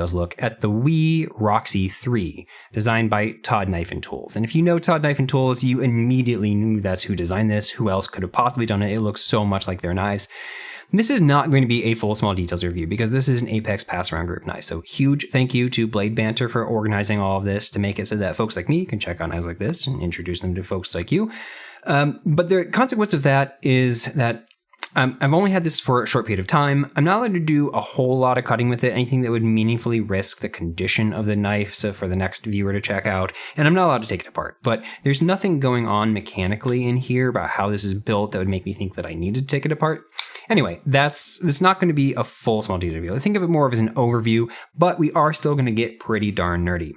look at the Roxi 3, designed by Todd Knife Tools. And if you know Todd Knife Tools, you immediately knew that's who designed this. Who else could have possibly done it? It looks so much like their knives. This is not going to be a full small details review because this is an Apex pass-around group knife. So huge thank you to Blade Banter for organizing all of this to make it so that folks like me can check out knives like this and introduce them to folks like you. But the consequence of that is that I've only had this for a short period of time. I'm not allowed to do a whole lot of cutting with it, anything that would meaningfully risk the condition of the knife, so for the next viewer to check out, and I'm not allowed to take it apart. But there's nothing going on mechanically in here about how this is built that would make me think that I needed to take it apart. Anyway, it's not going to be a full small detail review. I think of it more as an overview, but we are still going to get pretty darn nerdy.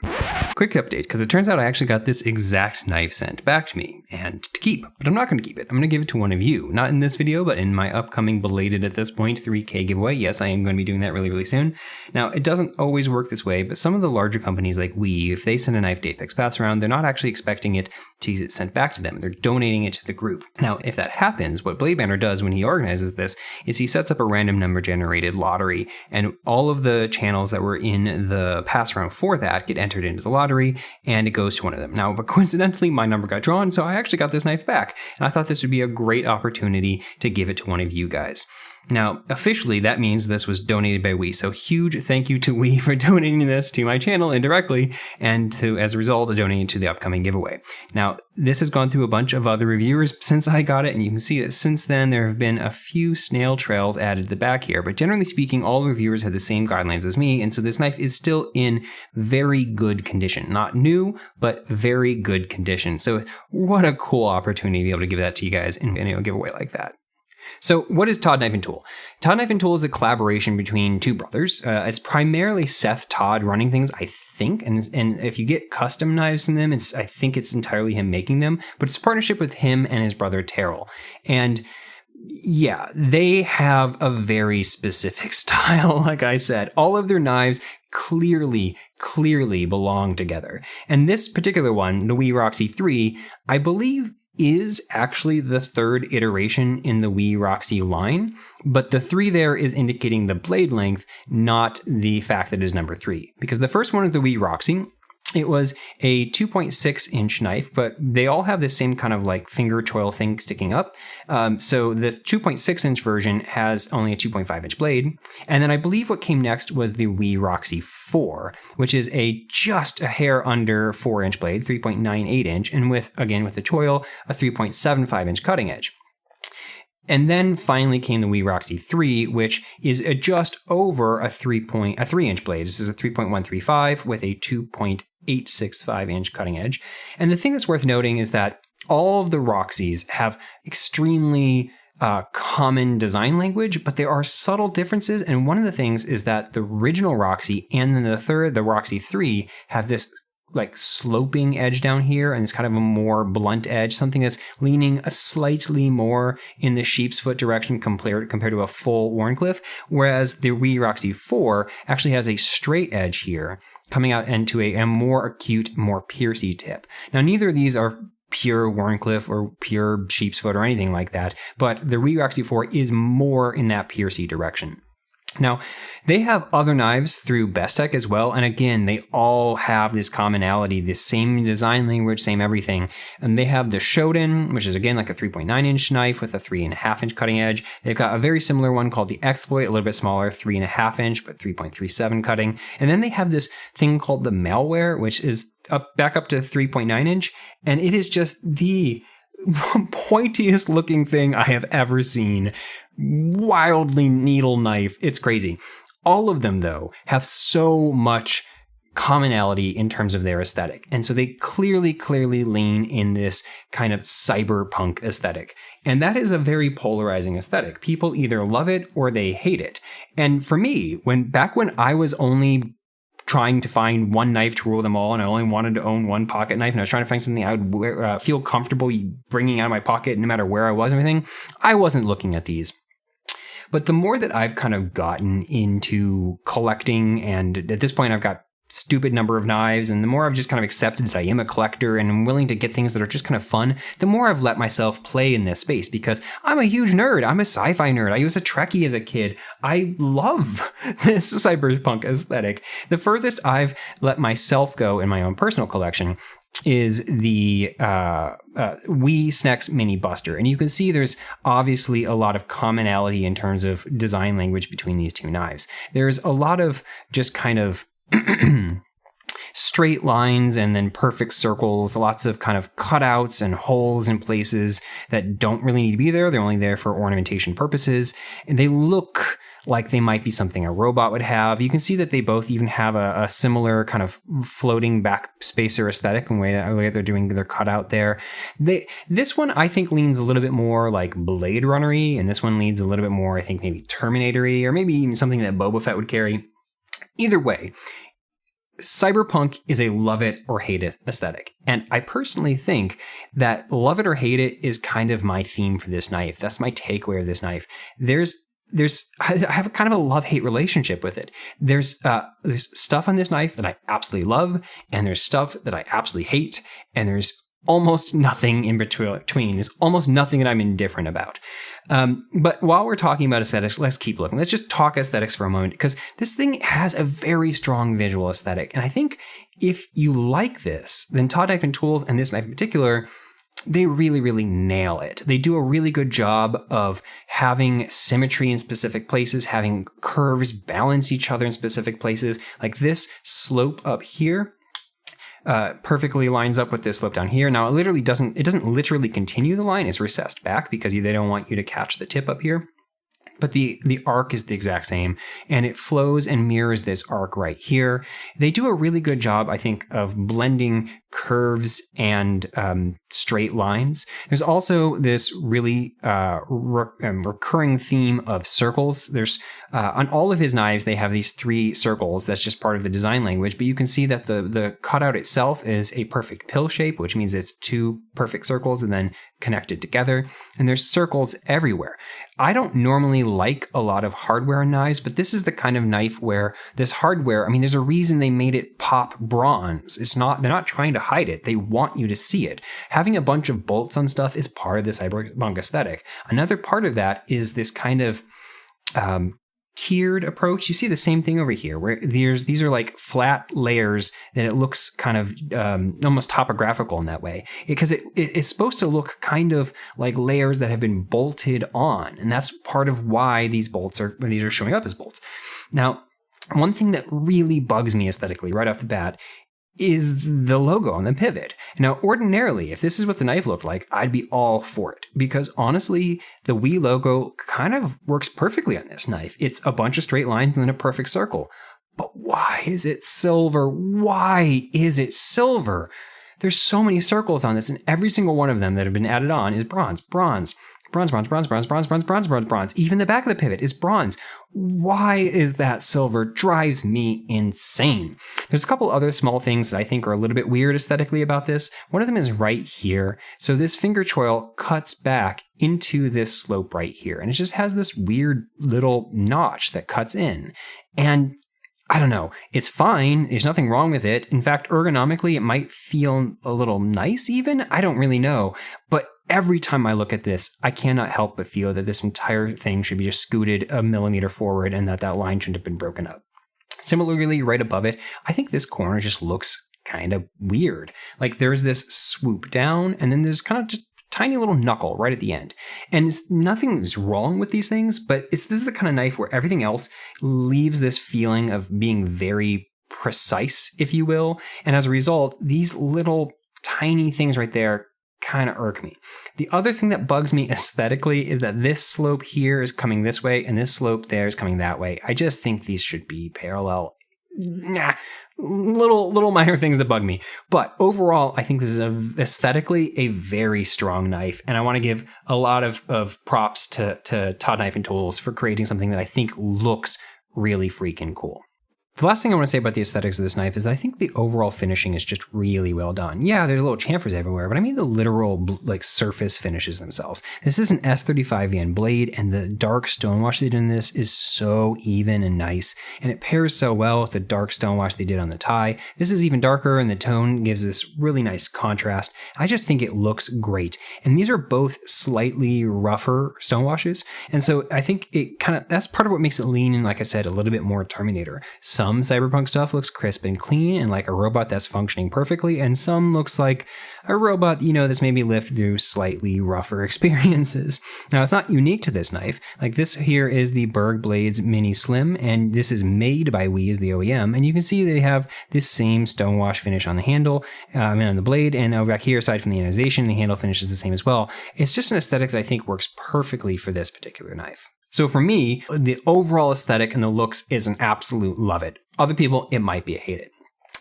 Quick update, because it turns out I actually got this exact knife sent back to me and to keep, but I'm not going to keep it. I'm going to give it to one of you, not in this video, but in my upcoming belated at this point 3K giveaway. Yes, I am going to be doing that really, really soon. Now, it doesn't always work this way, but some of the larger companies like if they send a knife to Apex Pass around, they're not actually expecting it to get sent back to them. They're donating it to the group. Now, if that happens, what Blade Banter does when he organizes this is he sets up a random number generated lottery, and all of the channels that were in the pass around for that get entered into the lottery, and it goes to one of them. Now, but coincidentally, my number got drawn, so I actually got this knife back, and I thought this would be a great opportunity to give it to one of you guys. Now, officially, that means this was donated by so huge thank you to for donating this to my channel indirectly, and as a result, donating to the upcoming giveaway. Now, this has gone through a bunch of other reviewers since I got it, and you can see that since then, there have been a few snail trails added to the back here, but generally speaking, all reviewers have the same guidelines as me, and so this knife is still in very good condition. Not new, but very good condition. So what a cool opportunity to be able to give that to you guys in a giveaway like that. So what is Todd Knife Tool? Todd Knife Tool is a collaboration between two brothers. It's primarily Seth Todd running things, I think, and if you get custom knives in them, I think it's entirely him making them, but it's a partnership with him and his brother Terrell. And yeah, they have a very specific style, like I said. All of their knives clearly belong together. And this particular one, the Roxi 3, I believe is actually the third iteration in the Roxi line, but the 3 there is indicating the blade length, not the fact that it is number 3. Because the first one is the Roxi. It was a 2.6 inch knife, but they all have the same kind of like finger choil thing sticking up. So the 2.6 inch version has only a 2.5 inch blade. And then I believe what came next was the Roxi 4, which is just a hair under 4 inch blade, 3.98 inch, and with the choil, a 3.75 inch cutting edge. And then finally came the Roxi 3, which is just over a 3 inch blade. This is a 3.135 with a 2.865 inch cutting edge. And the thing that's worth noting is that all of the Roxis have extremely common design language, but there are subtle differences. And one of the things is that the original Roxi and then the Roxi 3, have this like sloping edge down here, and it's kind of a more blunt edge, something that's leaning a slightly more in the sheep's foot direction compared to a full Wharncliffe, whereas the Roxi 4 actually has a straight edge here coming out into a more acute, more piercy tip. Now, neither of these are pure Wharncliffe or pure sheep's foot or anything like that, but the Roxi 4 is more in that piercy direction. Now, they have other knives through Bestech as well, and again, they all have this commonality, the same design language, same everything. And they have the Shodan, which is again like a 3.9 inch knife with a 3.5 inch cutting edge. They've got a very similar one called the Exploit, a little bit smaller, 3.5 inch, but 3.37 cutting. And then they have this thing called the Malware, which is back up to 3.9 inch, and it is just the pointiest looking thing I have ever seen. Wildly needle knife. It's crazy. All of them, though, have so much commonality in terms of their aesthetic. And so they clearly lean in this kind of cyberpunk aesthetic. And that is a very polarizing aesthetic. People either love it or they hate it. And for me, back when I was only trying to find one knife to rule them all, and I only wanted to own one pocket knife, and I was trying to find something I would feel comfortable bringing out of my pocket no matter where I was and everything, I wasn't looking at these. But the more that I've kind of gotten into collecting, and at this point I've got stupid number of knives, and the more I've just kind of accepted that I am a collector and I'm willing to get things that are just kind of fun, the more I've let myself play in this space, because I'm a huge nerd. I'm a sci-fi nerd. I was a Trekkie as a kid. I love this cyberpunk aesthetic. The furthest I've let myself go in my own personal collection is the Wee Snex Mini Buster. And you can see there's obviously a lot of commonality in terms of design language between these two knives. There's a lot of just kind of straight lines and then perfect circles, lots of kind of cutouts and holes in places that don't really need to be there. They're only there for ornamentation purposes. And they look like they might be something a robot would have. You can see that they both even have a similar kind of floating backspacer aesthetic in the way they're doing their cutout there. This one, I think, leans a little bit more like Blade Runner-y, and this one leans a little bit more, I think, maybe Terminator-y, or maybe even something that Boba Fett would carry. Either way, Cyberpunk is a love it or hate it aesthetic. And I personally think that love it or hate it is kind of my theme for this knife. That's my takeaway of this knife. I have a kind of a love-hate relationship with it. There's stuff on this knife that I absolutely love, and there's stuff that I absolutely hate, and there's almost nothing in between. There's almost nothing that I'm indifferent about. But while we're talking about aesthetics, let's keep looking. Let's just talk aesthetics for a moment, because this thing has a very strong visual aesthetic. And I think if you like this, then Todd Knife Tools, and this knife in particular, they really, really nail it. They do a really good job of having symmetry in specific places, having curves balance each other in specific places. Like this slope up here perfectly lines up with this slope down here. Now it doesn't literally continue the line. It's recessed back because they don't want you to catch the tip up here. But the arc is the exact same, and it flows and mirrors this arc right here. They do a really good job, I think, of blending curves and straight lines. There's also this really recurring theme of circles. There's on all of his knives, they have these 3 circles. That's just part of the design language. But you can see that the cutout itself is a perfect pill shape, which means it's 2 perfect circles and then connected together. And there's circles everywhere. I don't normally like a lot of hardware on knives, but this is the kind of knife where this hardware, I mean, there's a reason they made it pop bronze. They're not trying to hide it. They want you to see it. Having a bunch of bolts on stuff is part of the cyberpunk aesthetic. Another part of that is this kind of tiered approach. You see the same thing over here, where these are like flat layers that it looks kind of almost topographical in that way, because it's supposed to look kind of like layers that have been bolted on, and that's part of why these are showing up as bolts. Now, one thing that really bugs me aesthetically right off the bat is the logo on the pivot. Now, ordinarily, if this is what the knife looked like, I'd be all for it, because honestly, the Wii logo kind of works perfectly on this knife. It's a bunch of straight lines and then a perfect circle. But why is it silver? Why is it silver? There's so many circles on this, and every single one of them that have been added on is bronze, bronze. Bronze, bronze, bronze, bronze, bronze, bronze, bronze, bronze, bronze. Even the back of the pivot is bronze. Why is that silver? Drives me insane. There's a couple other small things that I think are a little bit weird aesthetically about this. One of them is right here. So this finger choil cuts back into this slope right here, and it just has this weird little notch that cuts in. And I don't know. It's fine. There's nothing wrong with it. In fact, ergonomically, it might feel a little nice even. I don't really know. But every time I look at this, I cannot help but feel that this entire thing should be just scooted a millimeter forward and that line shouldn't have been broken up. Similarly, right above it, I think this corner just looks kind of weird. Like there's this swoop down, and then there's kind of just tiny little knuckle right at the end. And nothing's wrong with these things, but this is the kind of knife where everything else leaves this feeling of being very precise, if you will. And as a result, these little tiny things right there kind of irk me. The other thing that bugs me aesthetically is that this slope here is coming this way and this slope there is coming that way. I just think these should be parallel. Little minor things that bug me. But overall, I think this is aesthetically a very strong knife. And I want to give a lot of props to Todd Knife Tools for creating something that I think looks really freaking cool. The last thing I want to say about the aesthetics of this knife is that I think the overall finishing is just really well done. Yeah, there's little chamfers everywhere, but I mean the literal like surface finishes themselves. This is an S35VN blade, and the dark stonewash they did in this is so even and nice, and it pairs so well with the dark stonewash they did on the tie. This is even darker, and the tone gives this really nice contrast. I just think it looks great, and these are both slightly rougher stonewashes, and so I think it that's part of what makes it lean in, like I said, a little bit more Terminator. Some Cyberpunk stuff looks crisp and clean and like a robot that's functioning perfectly, and some looks like a robot, that's maybe lived through slightly rougher experiences. Now, it's not unique to this knife. Like this here is the Berg Blades Mini Slim, and this is made by We as the OEM, and you can see they have this same stonewash finish on the handle and on the blade, and over back here, aside from the anodization, the handle finish is the same as well. It's just an aesthetic that I think works perfectly for this particular knife. So for me, the overall aesthetic and the looks is an absolute love it. Other people, it might be a hate it.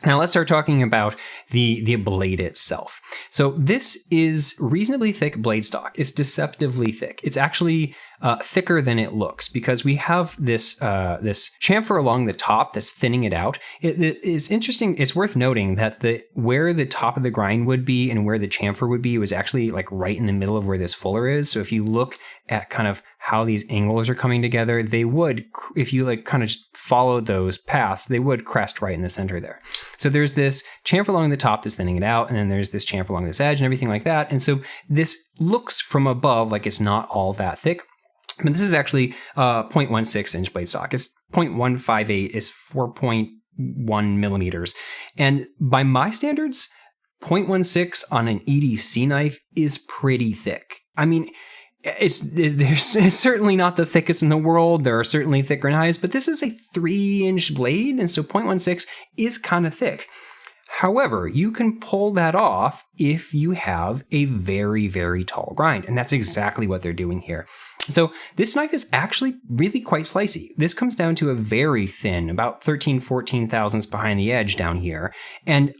Now let's start talking about the blade itself. So this is reasonably thick blade stock. It's deceptively thick. It's actually thicker than it looks because we have this chamfer along the top that's thinning it out. It is interesting. It's worth noting that where the top of the grind would be and where the chamfer would be was actually like right in the middle of where this fuller is. So if you look at kind of how these angles are coming together, they would, if you like kind of just followed those paths, they would crest right in the center there. So there's this chamfer along the top that's thinning it out, and then there's this chamfer along this edge and everything like that. And so this looks from above like it's not all that thick. But this is actually 0.16 inch blade stock. It's 0.158. It's 4.1 millimeters. And by my standards, 0.16 on an EDC knife is pretty thick. I mean, it's certainly not the thickest in the world. There are certainly thicker knives, but this is a 3-inch blade, and so 0.16 is kind of thick. However, you can pull that off if you have a very, very tall grind, and that's exactly what they're doing here. So this knife is actually really quite slicey. This comes down to a very thin, about 14 thousandths behind the edge down here, and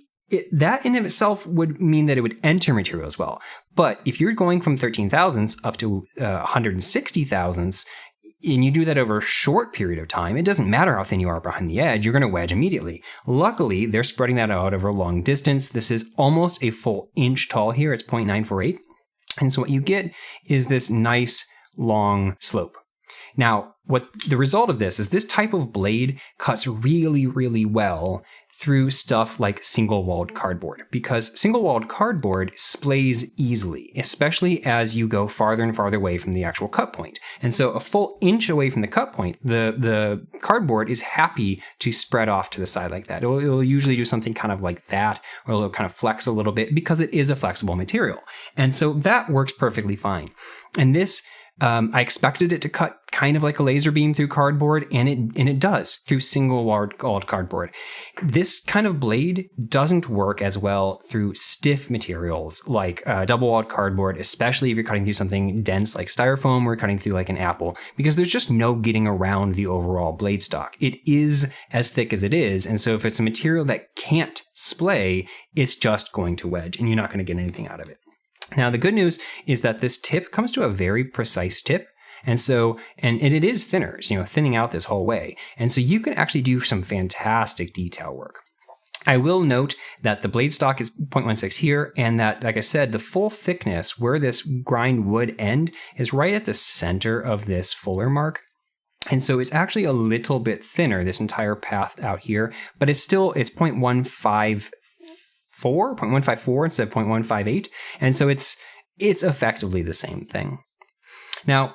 that in of itself would mean that it would enter materials well. But if you're going from 13 thousandths up to 160 thousandths, and you do that over a short period of time, it doesn't matter how thin you are behind the edge, you're going to wedge immediately. Luckily, they're spreading that out over a long distance. This is almost a full inch tall here. It's 0.948. And so what you get is this nice long slope. Now, what the result of this is this type of blade cuts really, really well through stuff like single-walled cardboard, because single-walled cardboard splays easily, especially as you go farther and farther away from the actual cut point. And so a full inch away from the cut point, the cardboard is happy to spread off to the side like that. It'll usually do something kind of like that, or it'll kind of flex a little bit because it is a flexible material. And so that works perfectly fine. And this, I expected it to cut kind of like a laser beam through cardboard, and it does through single-walled cardboard. This kind of blade doesn't work as well through stiff materials like double-walled cardboard, especially if you're cutting through something dense like styrofoam or cutting through like an apple, because there's just no getting around the overall blade stock. It is as thick as it is, and so if it's a material that can't splay, it's just going to wedge, and you're not going to get anything out of it. Now, the good news is that this tip comes to a very precise tip. And so, and it is thinner, thinning out this whole way. And so you can actually do some fantastic detail work. I will note that the blade stock is 0.16 here, and that, like I said, the full thickness where this grind would end is right at the center of this fuller mark. And so it's actually a little bit thinner, this entire path out here, but it's 0.154 instead of 0.158, and so it's effectively the same thing. Now,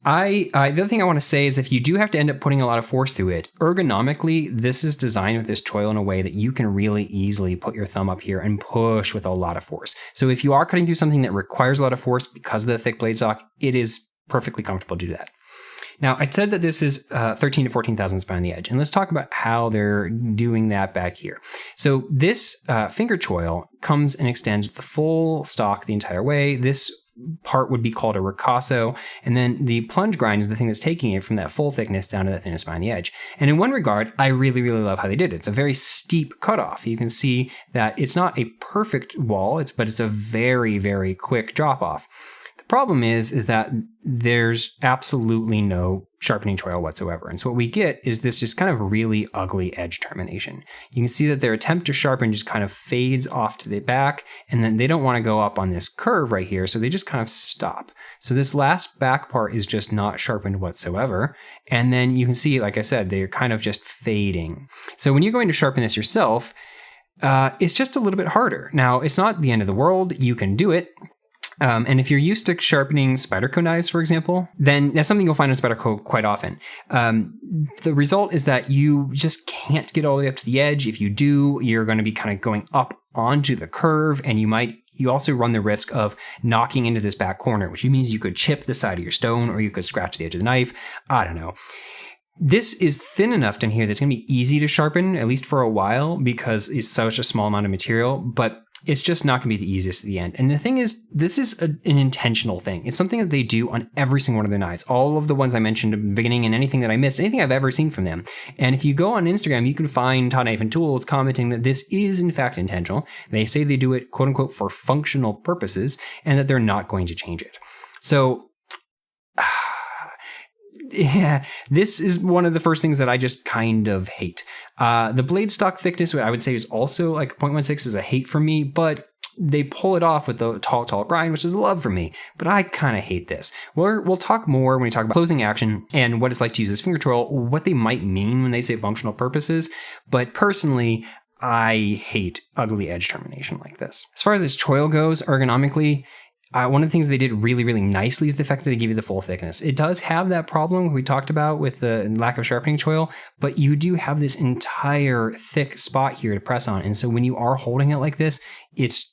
the other thing I want to say is if you do have to end up putting a lot of force through it, ergonomically, this is designed with this choil in a way that you can really easily put your thumb up here and push with a lot of force. So if you are cutting through something that requires a lot of force because of the thick blade stock, it is perfectly comfortable to do that. Now, I said that this is 13 to 14 thousandths behind the edge, and let's talk about how they're doing that back here. So this finger choil comes and extends the full stock the entire way. This part would be called a ricasso, and then the plunge grind is the thing that's taking it from that full thickness down to the thinnest behind the edge. And in one regard, I really, really love how they did it. It's a very steep cutoff. You can see that it's not a perfect wall, but it's a very, very quick drop off. The Problem is that there's absolutely no sharpening choil whatsoever. And so what we get is this just kind of really ugly edge termination. You can see that their attempt to sharpen just kind of fades off to the back, and then they don't want to go up on this curve right here, so they just kind of stop. So this last back part is just not sharpened whatsoever. And then you can see, like I said, they're kind of just fading. So when you're going to sharpen this yourself, it's just a little bit harder. Now, it's not the end of the world. You can do it. And if you're used to sharpening Spyderco knives, for example, then that's something you'll find in Spyderco quite often. The result is that you just can't get all the way up to the edge. If you do, you're going to be kind of going up onto the curve, and you also run the risk of knocking into this back corner, which means you could chip the side of your stone, or you could scratch the edge of the knife. I don't know. This is thin enough down here that's going to be easy to sharpen, at least for a while, because it's such a small amount of material, but it's just not going to be the easiest at the end. And the thing is, this is an intentional thing. It's something that they do on every single one of their knives. All of the ones I mentioned at the beginning and anything that I missed, anything I've ever seen from them. And if you go on Instagram, you can find Todd Knife Tools commenting that this is in fact intentional. They say they do it, quote unquote, for functional purposes, and that they're not going to change it. So yeah, this is one of the first things that I just kind of hate. The blade stock thickness, I would say, is also like 0.16 is a hate for me, but they pull it off with the tall grind, which is love for me. But I kind of hate this. We'll talk more when we talk about closing action and what it's like to use this finger choil, what they might mean when they say functional purposes. But personally, I hate ugly edge termination like this. As far as this choil goes, ergonomically, one of the things they did really, really nicely is the fact that they give you the full thickness. It does have that problem we talked about with the lack of sharpening choil, but you do have this entire thick spot here to press on. And so when you are holding it like this, it's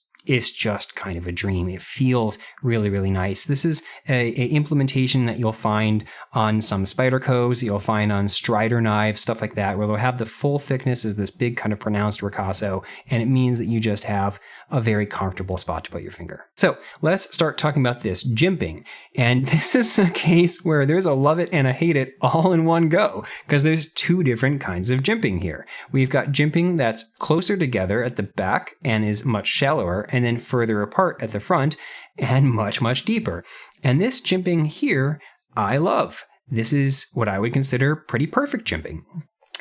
just kind of a dream. It feels really, really nice. This is a implementation that you'll find on some Spydercos, you'll find on Strider knives, stuff like that, where they'll have the full thickness as this big kind of pronounced ricasso, and it means that you just have a very comfortable spot to put your finger. So let's start talking about this jimping. And this is a case where there's a love it and a hate it all in one go, because there's two different kinds of jimping here. We've got jimping that's closer together at the back and is much shallower, and then further apart at the front and much, much deeper. And this jimping here, I love. This is what I would consider pretty perfect jimping.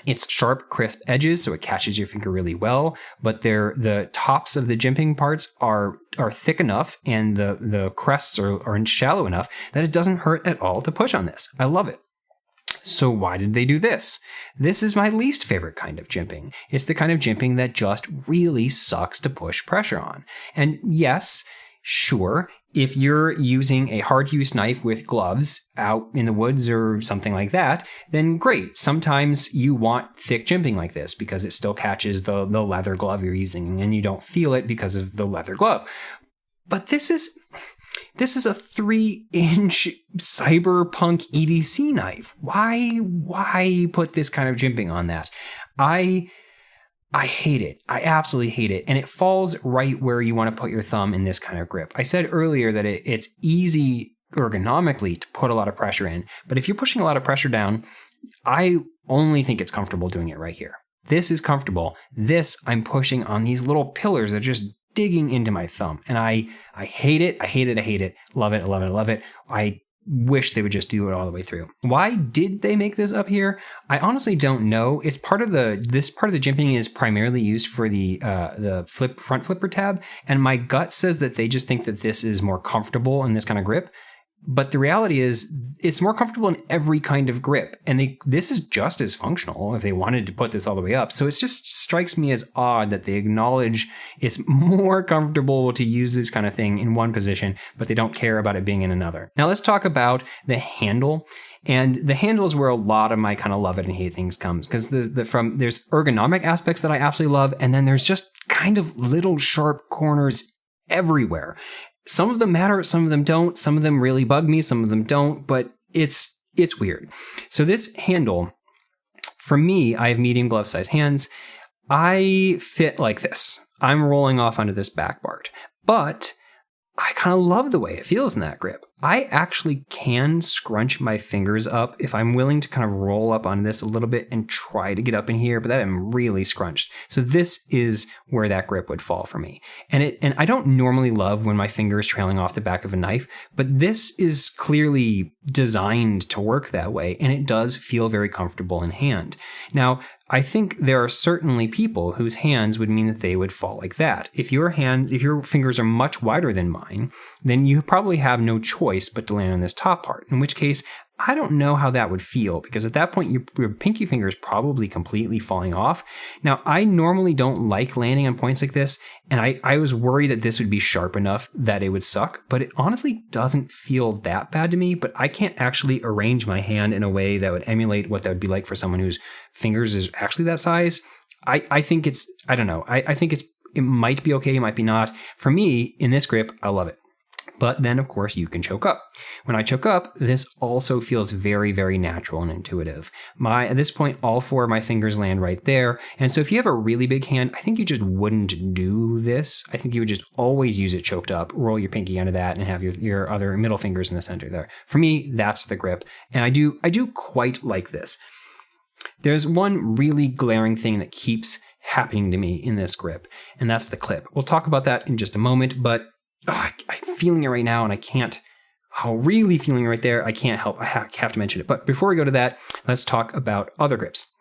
It's sharp, crisp edges, so it catches your finger really well, but the tops of the jimping parts are thick enough, and the crests are shallow enough that it doesn't hurt at all to push on this. I love it. So why did they do this? This is my least favorite kind of jimping. It's the kind of jimping that just really sucks to push pressure on. And yes, sure, if you're using a hard-use knife with gloves out in the woods or something like that, then great. Sometimes you want thick jimping like this because it still catches the leather glove you're using and you don't feel it because of the leather glove. But this is a 3-inch cyberpunk EDC knife. Why put this kind of jimping on that? I hate it. I absolutely hate it. And it falls right where you want to put your thumb in this kind of grip. I said earlier that it's easy ergonomically to put a lot of pressure in, but if you're pushing a lot of pressure down, I only think it's comfortable doing it right here. This is comfortable. This I'm pushing on these little pillars that are just digging into my thumb. And I hate it. I hate it. I hate it. Love it. Love it. Love it. I wish they would just do it all the way through. Why did they make this up here? I honestly don't know. It's this part of the jimping is primarily used for the front flipper tab. And my gut says that they just think that this is more comfortable in this kind of grip. But the reality is it's more comfortable in every kind of grip. And this is just as functional if they wanted to put this all the way up. So it just strikes me as odd that they acknowledge it's more comfortable to use this kind of thing in one position, but they don't care about it being in another. Now let's talk about the handle. And the handle is where a lot of my kind of love it and hate things comes, because there's ergonomic aspects that I absolutely love. And then there's just kind of little sharp corners everywhere. Some of them matter, some of them don't. Some of them really bug me, some of them don't, but it's weird. So this handle, for me, I have medium glove size hands. I fit like this. I'm rolling off onto this back part, but I kind of love the way it feels in that grip. I actually can scrunch my fingers up if I'm willing to kind of roll up on this a little bit and try to get up in here, but that I'm really scrunched. So this is where that grip would fall for me. And I don't normally love when my finger is trailing off the back of a knife, but this is clearly designed to work that way, and it does feel very comfortable in hand. Now, I think there are certainly people whose hands would mean that they would fall like that. If your fingers are much wider than mine, then you probably have no choice but to land on this top part, in which case, I don't know how that would feel, because at that point, your pinky finger is probably completely falling off. Now, I normally don't like landing on points like this, and I was worried that this would be sharp enough that it would suck, but it honestly doesn't feel that bad to me, but I can't actually arrange my hand in a way that would emulate what that would be like for someone whose fingers is actually that size. I think it's, I don't know, I think it might be okay, it might be not. For me, in this grip, I love it. But then, of course, you can choke up. When I choke up, this also feels very, very natural and intuitive. At this point, all 4 of my fingers land right there. And so if you have a really big hand, I think you just wouldn't do this. I think you would just always use it choked up, roll your pinky under that, and have your other middle fingers in the center there. For me, that's the grip. And I do quite like this. There's one really glaring thing that keeps happening to me in this grip, and that's the clip. We'll talk about that in just a moment, but I'm feeling it right now, and I can't. Really feeling it right there. I can't help. I have to mention it. But before we go to that, let's talk about other grips.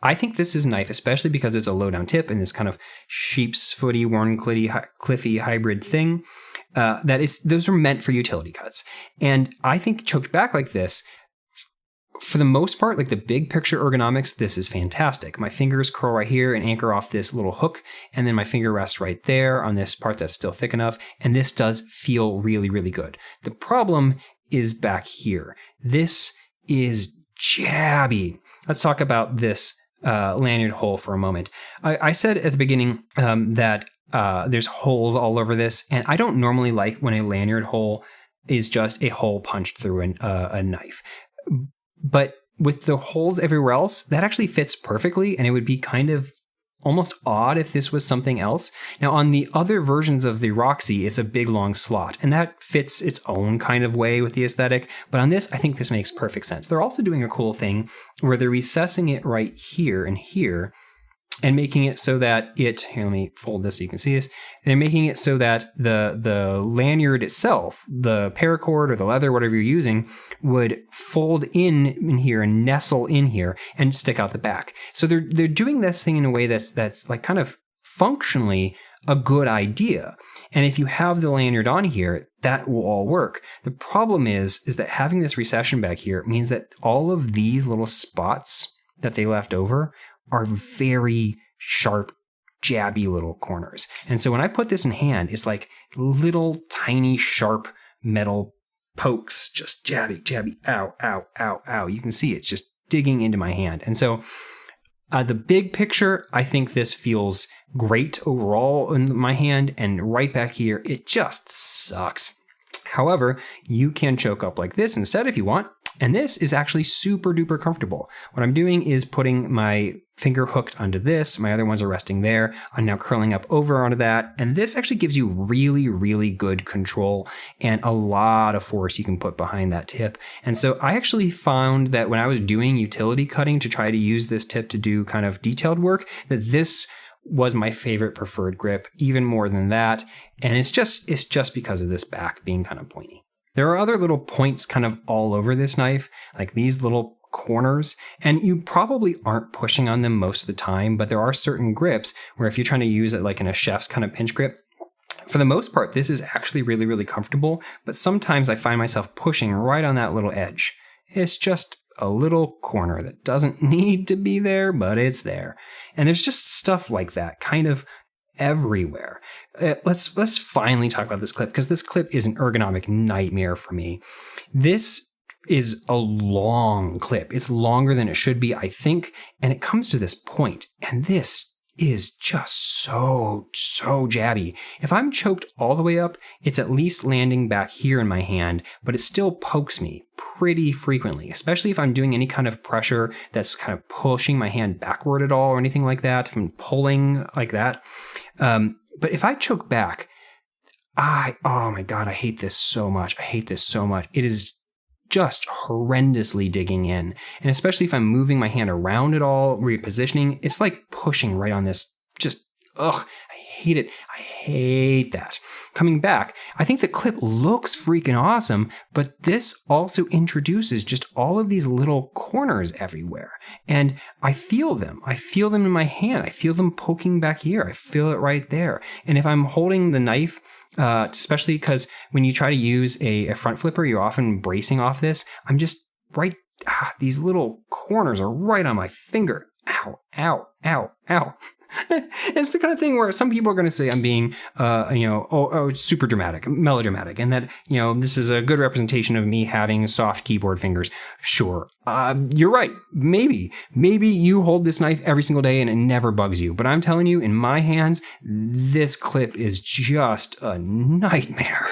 I think this is a knife, especially because it's a low-down tip and this kind of sheep's footy, Warncliffy hybrid thing. Those are meant for utility cuts, and I think choked back like this, for the most part, like the big picture ergonomics, this is fantastic. My fingers curl right here and anchor off this little hook, and then my finger rests right there on this part that's still thick enough, and this does feel really, really good. The problem is back here. This is jabby. Let's talk about this lanyard hole for a moment. I said at the beginning that there's holes all over this, and I don't normally like when a lanyard hole is just a hole punched through a knife. But with the holes everywhere else, that actually fits perfectly, and it would be kind of almost odd if this was something else. Now, on the other versions of the Roxi, it's a big, long slot, and that fits its own kind of way with the aesthetic. But on this, I think this makes perfect sense. They're also doing a cool thing where they're recessing it right here and here, and making it so that here, let me fold this so you can see this. They're making it so that the lanyard itself, the paracord or the leather, whatever you're using, would fold in here and nestle in here and stick out the back. So they're doing this thing in a way that's like kind of functionally a good idea. And if you have the lanyard on here, that will all work. The problem is that having this recession back here means that all of these little spots that they left over are very sharp, jabby little corners. And so when I put this in hand, it's like little tiny sharp metal pokes, just jabby, ow, ow, ow, ow. You can see it's just digging into my hand. And so the big picture, I think this feels great overall in my hand, and right back here, it just sucks. However, you can choke up like this instead if you want. And this is actually super duper comfortable. What I'm doing is putting my finger hooked onto this. My other ones are resting there. I'm now curling up over onto that. And this actually gives you really, really good control and a lot of force you can put behind that tip. And so I actually found that when I was doing utility cutting to try to use this tip to do kind of detailed work, that this was my favorite preferred grip, even more than that. And it's just because of this back being kind of pointy. There are other little points kind of all over this knife, like these little corners, and you probably aren't pushing on them most of the time, but there are certain grips where if you're trying to use it like in a chef's kind of pinch grip, for the most part, this is actually really, really comfortable, but sometimes I find myself pushing right on that little edge. It's just a little corner that doesn't need to be there, but it's there. And there's just stuff like that kind of everywhere. Let's finally talk about this clip, because this clip is an ergonomic nightmare for me. This is a long clip. It's longer than it should be, I think, and it comes to this point, and this is just so jabby. If I'm choked all the way up, it's at least landing back here in my hand, but it still pokes me pretty frequently, especially if I'm doing any kind of pressure that's kind of pushing my hand backward at all or anything like that, if I'm pulling like that. But if I choke back, oh my God, I hate this so much. I hate this so much. It is just horrendously digging in. And especially if I'm moving my hand around at all, repositioning, it's like pushing right on this. Just, ugh, I hate it. I hate that. Coming back, I think the clip looks freaking awesome, but this also introduces just all of these little corners everywhere. And I feel them. I feel them in my hand. I feel them poking back here. I feel it right there. And if I'm holding the knife, especially because when you try to use a front flipper, you're often bracing off this. I'm just right, these little corners are right on my finger. Ow, ow, ow, ow. It's the kind of thing where some people are going to say I'm being, super dramatic, melodramatic, and that, this is a good representation of me having soft keyboard fingers. Sure. You're right. Maybe you hold this knife every single day and it never bugs you. But I'm telling you, in my hands, this clip is just a nightmare.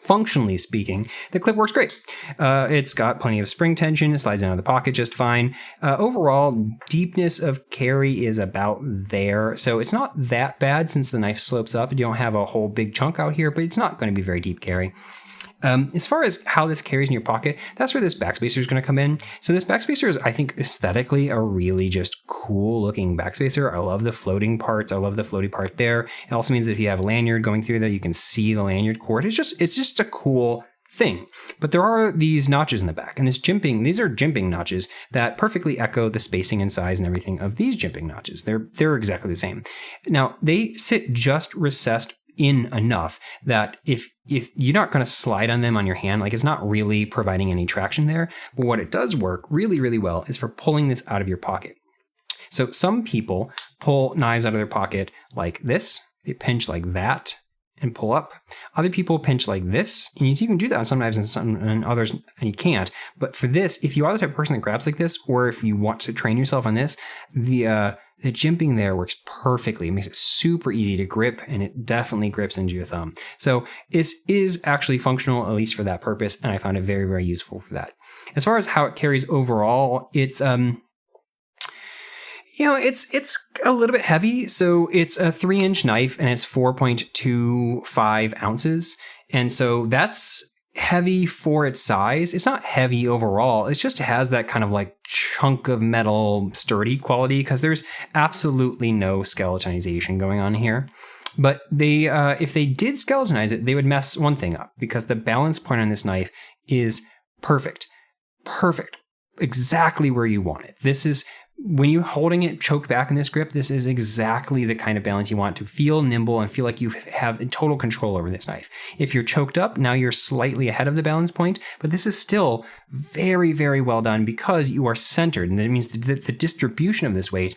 Functionally speaking, the clip works great. It's got plenty of spring tension. It slides out of the pocket just fine. Overall, deepness of carry is about there. So it's not that bad since the knife slopes up. You don't have a whole big chunk out here, but it's not going to be very deep carry. As far as how this carries in your pocket, that's where this backspacer is going to come in. So this backspacer is, I think, aesthetically a really just cool looking backspacer. I love the floating parts. I love the floaty part there. It also means that if you have a lanyard going through there, you can see the lanyard cord. It's just a cool thing. But there are these notches in the back, and these are jimping notches that perfectly echo the spacing and size and everything of these jimping notches. They're exactly the same. Now, they sit just recessed in enough that if you're not going to slide on them on your hand, like it's not really providing any traction there. But what it does work really, really well is for pulling this out of your pocket. So some people pull knives out of their pocket like this. They pinch like that and pull up. Other people pinch like this, and you can do that on some knives and others, and you can't. But for this, if you are the type of person that grabs like this, or if you want to train yourself on this, the jimping there works perfectly. It makes it super easy to grip, and it definitely grips into your thumb. So this is actually functional, at least for that purpose, and I found it very, very useful for that. As far as how it carries overall, it's it's a little bit heavy. So it's a 3-inch knife, and it's 4.25 ounces. And so that's heavy for its size. It's not heavy overall. It just has that kind of like chunk of metal sturdy quality because there's absolutely no skeletonization going on here. But they, if they did skeletonize it, they would mess one thing up because the balance point on this knife is perfect. Exactly where you want it. This is, when you're holding it choked back in this grip, this is exactly the kind of balance you want to feel nimble and feel like you have total control over this knife. If you're choked up, now you're slightly ahead of the balance point, but this is still very, very well done because you are centered. And that means the distribution of this weight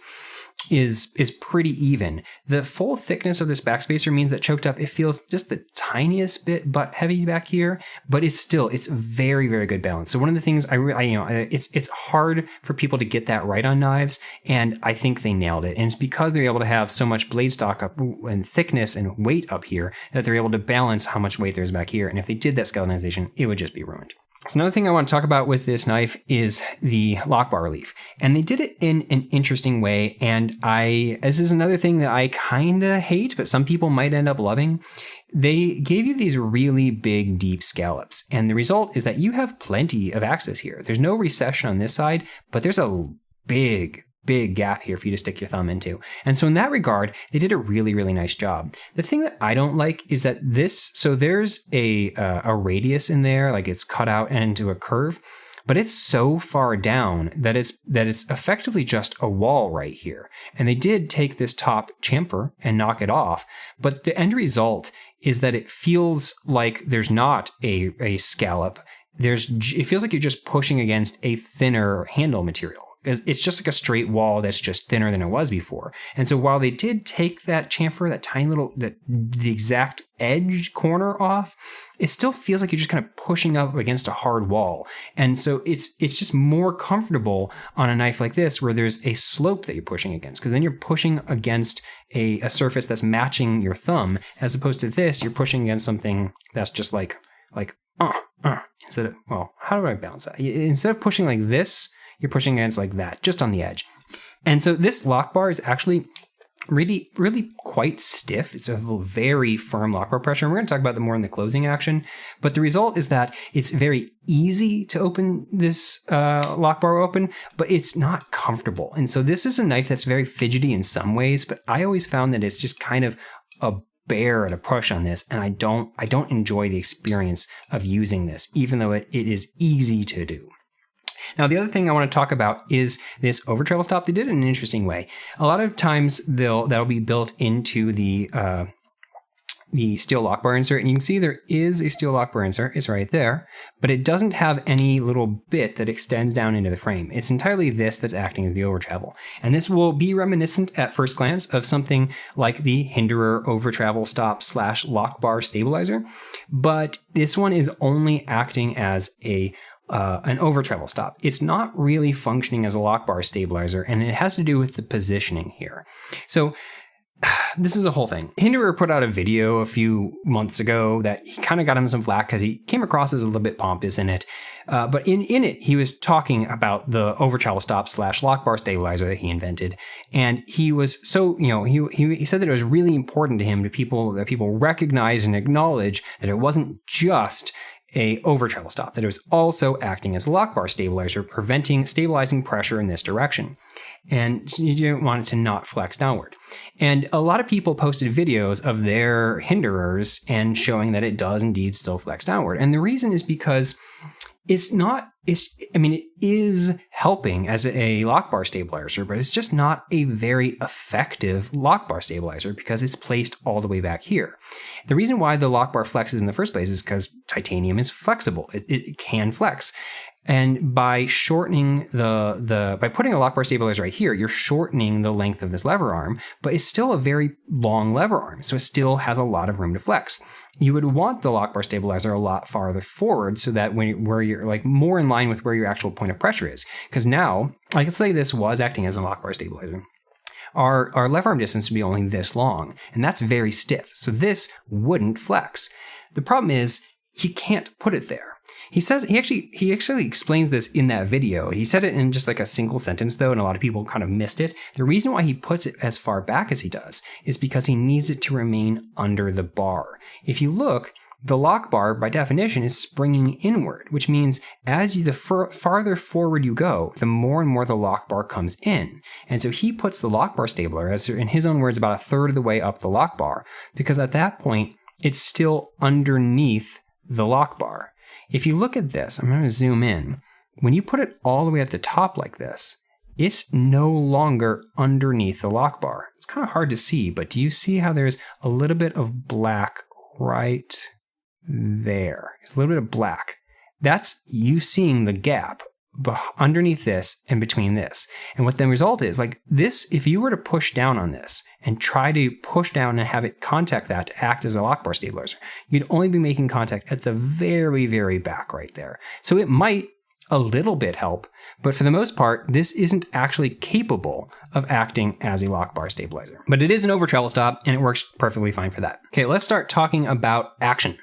is pretty even. The full thickness of this backspacer means that choked up, it feels just the tiniest bit butt heavy back here, but it's very, very good balance. So one of the things it's hard for people to get that right on knives, and I think they nailed it. And it's because they're able to have so much blade stock up and thickness and weight up here that they're able to balance how much weight there's back here. And if they did that skeletonization, it would just be ruined. So another thing I want to talk about with this knife is the lock bar relief. And they did it in an interesting way. And this is another thing that I kind of hate, but some people might end up loving. They gave you these really big, deep scallops. And the result is that you have plenty of access here. There's no recession on this side, but there's a big gap here for you to stick your thumb into. And so in that regard, they did a really, really nice job. The thing that I don't like is that there's a radius in there, like it's cut out into a curve, but it's so far down that it's effectively just a wall right here. And they did take this top chamfer and knock it off, but the end result is that it feels like there's not a scallop. It feels like you're just pushing against a thinner handle material. It's just like a straight wall that's just thinner than it was before. And so while they did take that chamfer, that tiny little, the exact edge corner off, it still feels like you're just kind of pushing up against a hard wall. And so it's just more comfortable on a knife like this where there's a slope that you're pushing against, because then you're pushing against a surface that's matching your thumb, as opposed to this, you're pushing against something that's just instead of, well, how do I balance that? Instead of pushing like this, you're pushing against like that, just on the edge. And so this lock bar is actually really, really quite stiff. It's a very firm lock bar pressure. And we're going to talk about that more in the closing action. But the result is that it's very easy to open this lock bar open, but it's not comfortable. And so this is a knife that's very fidgety in some ways, but I always found that it's just kind of a bear to push on this, and I don't enjoy the experience of using this, even though it is easy to do. Now, the other thing I want to talk about is this over travel stop. They did it in an interesting way. A lot of times that'll be built into the steel lock bar insert, and you can see there is a steel lock bar insert. It's right there, but it doesn't have any little bit that extends down into the frame. It's entirely this that's acting as the over travel, and this will be reminiscent at first glance of something like the Hinderer over travel stop / lock bar stabilizer, but this one is only acting as an over travel stop. It's not really functioning as a lock bar stabilizer, and it has to do with the positioning here. So this is a whole thing. Hinderer put out a video a few months ago that he kind of got him some flack because he came across as a little bit pompous in it. But in it, he was talking about the over travel stop / lock bar stabilizer that he invented. And he was so, he said that it was really important to him that people recognize and acknowledge that it wasn't just a over travel stop, that it was also acting as a lock bar stabilizer, stabilizing pressure in this direction. And you don't want it to not flex downward. And a lot of people posted videos of their Hinderers and showing that it does indeed still flex downward. And the reason is because it is helping as a lock bar stabilizer, but it's just not a very effective lock bar stabilizer because it's placed all the way back here. The reason why the lock bar flexes in the first place is because titanium is flexible. It can flex. And by shortening by putting a lock bar stabilizer right here, you're shortening the length of this lever arm, but it's still a very long lever arm, so it still has a lot of room to flex. You would want the lock bar stabilizer a lot farther forward so that where you're like more in line with where your actual point of pressure is. Because now, like let's say this was acting as a lock bar stabilizer. Our lever arm distance would be only this long, and that's very stiff. So this wouldn't flex. The problem is he can't put it there. He says he actually explains this in that video. He said it in just like a single sentence though, and a lot of people kind of missed it. The reason why he puts it as far back as he does is because he needs it to remain under the bar. If you look, the lock bar by definition is springing inward, which means the farther forward you go, the more and more the lock bar comes in. And so he puts the lock bar stabilizer, in his own words, about a third of the way up the lock bar, because at that point it's still underneath the lock bar. If you look at this, I'm going to zoom in. When you put it all the way at the top like this, it's no longer underneath the lock bar. It's kind of hard to see, but do you see how there's a little bit of black right there? There's a little bit of black. That's you seeing the gap underneath this and between this. And what the result is, like this, if you were to push down on this and try to push down and have it contact that to act as a lock bar stabilizer, you'd only be making contact at the very, very back right there. So it might a little bit help, but for the most part, this isn't actually capable of acting as a lock bar stabilizer. But it is an over travel stop, and it works perfectly fine for that. Okay, let's start talking about action.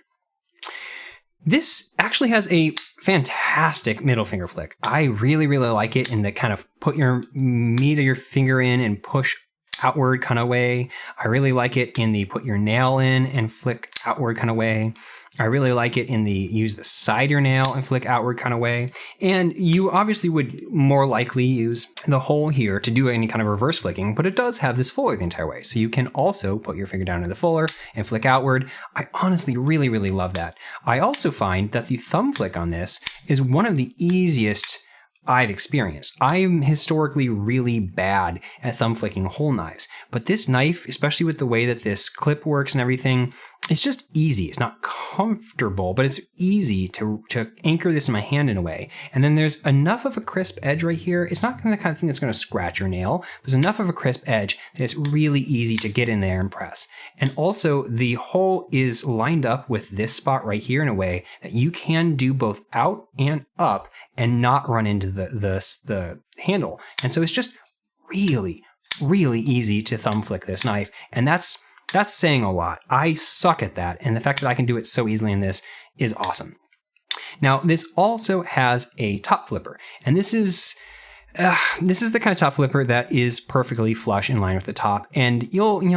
This actually has a fantastic middle finger flick. I really, really like it in the kind of put your meat of your finger in and push outward kind of way. I really like it in the put your nail in and flick outward kind of way. I really like it in the use the side of your nail and flick outward kind of way. And you obviously would more likely use the hole here to do any kind of reverse flicking, but it does have this fuller the entire way. So you can also put your finger down in the fuller and flick outward. I honestly really, really love that. I also find that the thumb flick on this is one of the easiest I've experienced. I'm historically really bad at thumb flicking whole knives, but this knife, especially with the way that this clip works and everything, it's just easy. It's not comfortable, but it's easy to anchor this in my hand in a way. And then there's enough of a crisp edge right here. It's not the kind of thing that's going to scratch your nail. There's enough of a crisp edge that it's really easy to get in there and press. And also the hole is lined up with this spot right here in a way that you can do both out and up and not run into the handle. And so it's just really, really easy to thumb flick this knife. And that's saying a lot. I suck at that, and the fact that I can do it so easily in this is awesome. Now, this also has a top flipper, and this is this is the kind of top flipper that is perfectly flush in line with the top. And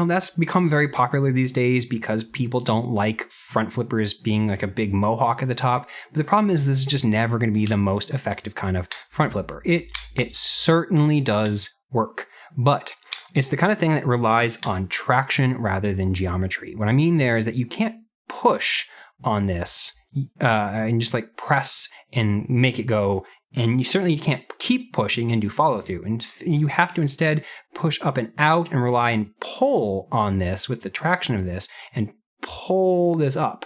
that's become very popular these days because people don't like front flippers being like a big mohawk at the top. But the problem is this is just never going to be the most effective kind of front flipper. It certainly does work, but it's the kind of thing that relies on traction rather than geometry. What I mean there is that you can't push on this and just like press and make it go. And you certainly can't keep pushing and do follow through. And you have to instead push up and out and rely and pull on this with the traction of this and pull this up.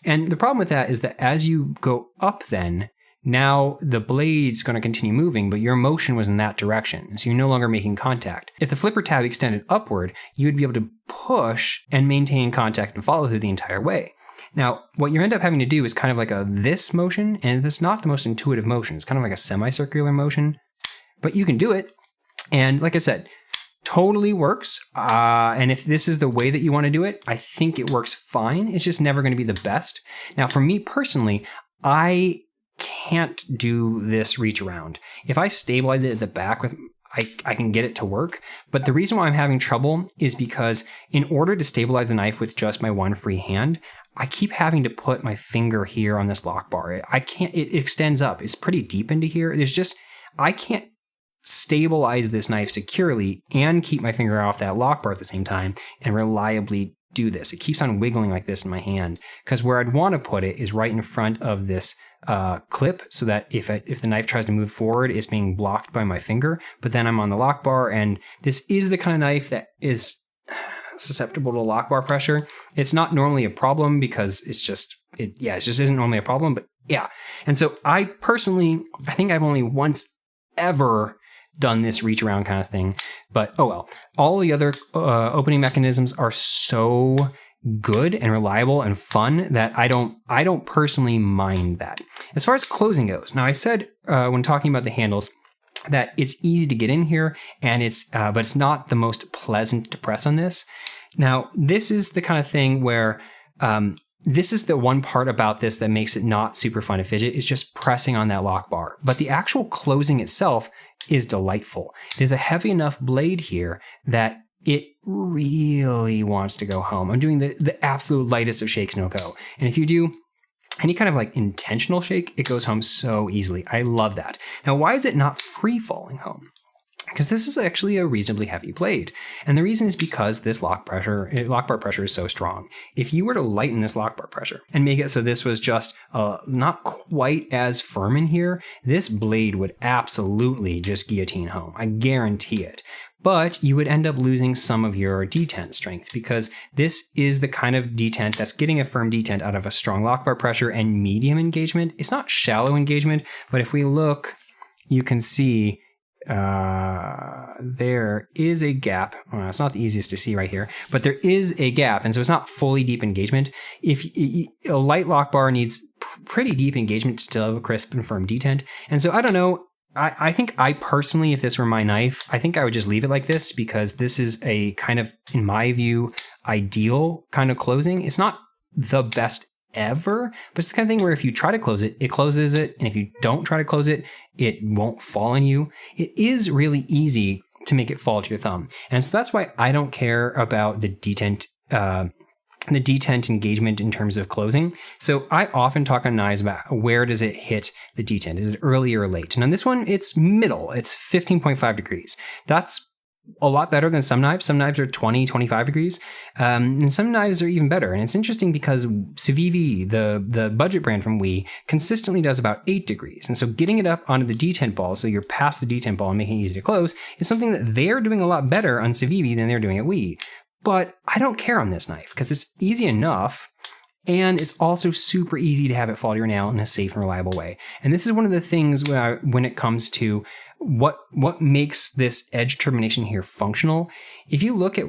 And the problem with that is that as you go up then, now the blade's going to continue moving, but your motion was in that direction. So you're no longer making contact. If the flipper tab extended upward, you would be able to push and maintain contact and follow through the entire way. Now, what you end up having to do is kind of like this motion, and it's not the most intuitive motion. It's kind of like a semicircular motion, but you can do it. And like I said, totally works. And if this is the way that you want to do it, I think it works fine. It's just never going to be the best. Now, for me personally, I can't do this reach around. If I stabilize it at the back with I can get it to work. But the reason why I'm having trouble is because in order to stabilize the knife with just my one free hand, I keep having to put my finger here on this lock bar. I can't, it extends up. It's pretty deep into here. I can't stabilize this knife securely and keep my finger off that lock bar at the same time and reliably do this. It keeps on wiggling like this in my hand because where I'd want to put it is right in front of this clip so that if the knife tries to move forward, it's being blocked by my finger, but then I'm on the lock bar, and this is the kind of knife that is susceptible to lock bar pressure. It's not normally a problem because it just isn't normally a problem, but yeah. And so I think I've only once ever done this reach around kind of thing, but oh well. All the other opening mechanisms are so good and reliable and fun that I don't personally mind that. As far as closing goes, now I said when talking about the handles that it's easy to get in here, and but it's not the most pleasant to press on this. Now this is the kind of thing where this is the one part about this that makes it not super fun to fidget, is just pressing on that lock bar. But the actual closing itself is delightful. There's a heavy enough blade here that it really wants to go home. I'm doing the absolute lightest of shakes and it'll go. And if you do any kind of like intentional shake, it goes home so easily. I love that. Now, why is it not free falling home? Because this is actually a reasonably heavy blade. And the reason is because this lock bar pressure is so strong. If you were to lighten this lock bar pressure and make it so this was just not quite as firm in here, this blade would absolutely just guillotine home. I guarantee it. But you would end up losing some of your detent strength because this is the kind of detent that's getting a firm detent out of a strong lock bar pressure and medium engagement. It's not shallow engagement, but if we look, you can see there is a gap. Well, it's not the easiest to see right here, but there is a gap, and so it's not fully deep engagement. If a light lock bar needs pretty deep engagement to still have a crisp and firm detent, and so I don't know. I think I personally, if this were my knife, I think I would just leave it like this because this is a kind of, in my view, ideal kind of closing. It's not the best ever, but it's the kind of thing where if you try to close it, it closes it. And if you don't try to close it, it won't fall on you. It is really easy to make it fall to your thumb. And so that's why I don't care about the detent engagement in terms of closing. So I often talk on knives about where does it hit the detent? Is it early or late? And on this one, it's middle. It's 15.5 degrees. That's a lot better than some knives. Some knives are 20, 25 degrees. And some knives are even better. And it's interesting because Civivi, the budget brand from Wii, consistently does about 8 degrees. And so getting it up onto the detent ball, so you're past the detent ball and making it easy to close, is something that they're doing a lot better on Civivi than they're doing at Wii. But I don't care on this knife because it's easy enough, and it's also super easy to have it fall to your nail in a safe and reliable way. And this is one of the things when it comes to what makes this edge termination here functional. If you look at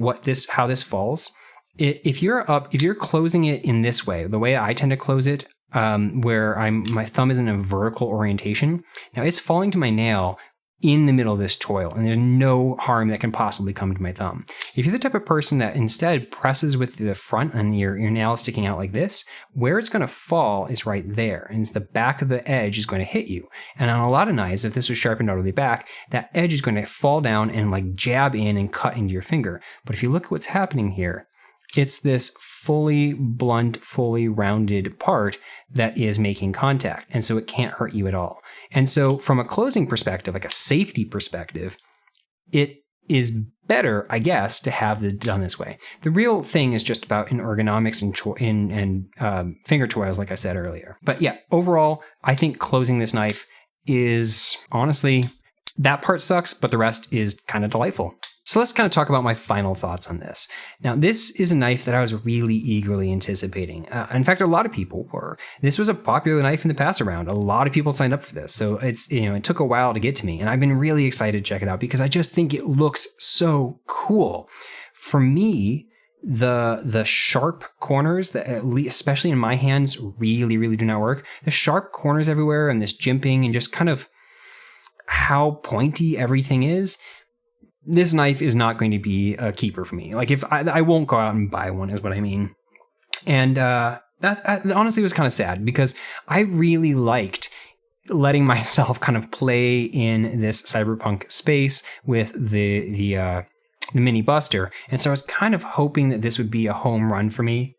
how this falls, if you're closing it in this way, the way I tend to close it, where my thumb is in a vertical orientation, now it's falling to my nail in the middle of this choil, and there's no harm that can possibly come to my thumb. If you're the type of person that instead presses with the front and your nail sticking out like this, where it's going to fall is right there, and the back of the edge is going to hit you. And on a lot of knives, if this was sharpened all the way back, that edge is going to fall down and like jab in and cut into your finger. But if you look at what's happening here, it's this fully blunt, fully rounded part that is making contact. And so it can't hurt you at all. And so from a closing perspective, like a safety perspective, it is better, I guess, to have it done this way. The real thing is just about in ergonomics and finger choils, like I said earlier. But yeah, overall, I think closing this knife is honestly, that part sucks, but the rest is kind of delightful. So let's kind of talk about my final thoughts on this. Now, this is a knife that I was really eagerly anticipating. In fact, a lot of people were. This was a popular knife in the pass around. A lot of people signed up for this. So it's, it took a while to get to me, and I've been really excited to check it out because I just think it looks so cool. For me, the sharp corners that at least, especially in my hands, really do not work. The sharp corners everywhere and this jimping and just kind of how pointy everything is. This knife is not going to be a keeper for me. Like if I won't go out and buy one is what I mean. And that honestly was kind of sad because I really liked letting myself kind of play in this cyberpunk space with the mini buster. And so I was kind of hoping that this would be a home run for me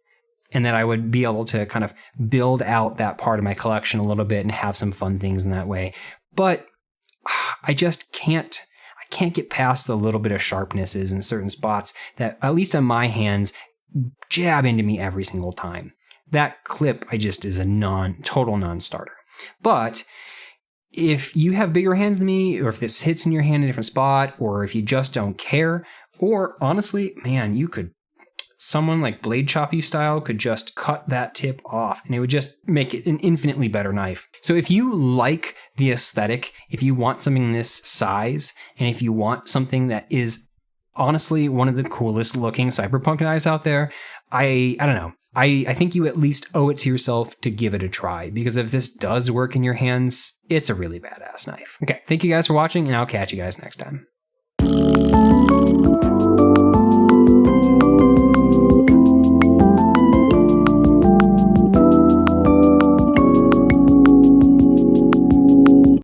and that I would be able to kind of build out that part of my collection a little bit and have some fun things in that way. But I just can't get past the little bit of sharpnesses in certain spots that, at least on my hands, jab into me every single time. That clip, is a total non-starter. But if you have bigger hands than me, or if this hits in your hand in a different spot, or if you just don't care, or honestly, man, someone like Blade Choppy style could just cut that tip off and it would just make it an infinitely better knife. So if you like the aesthetic, if you want something this size, and if you want something that is honestly one of the coolest looking cyberpunk knives out there, I don't know. I think you at least owe it to yourself to give it a try, because if this does work in your hands, it's a really badass knife. Okay, thank you guys for watching, and I'll catch you guys next time.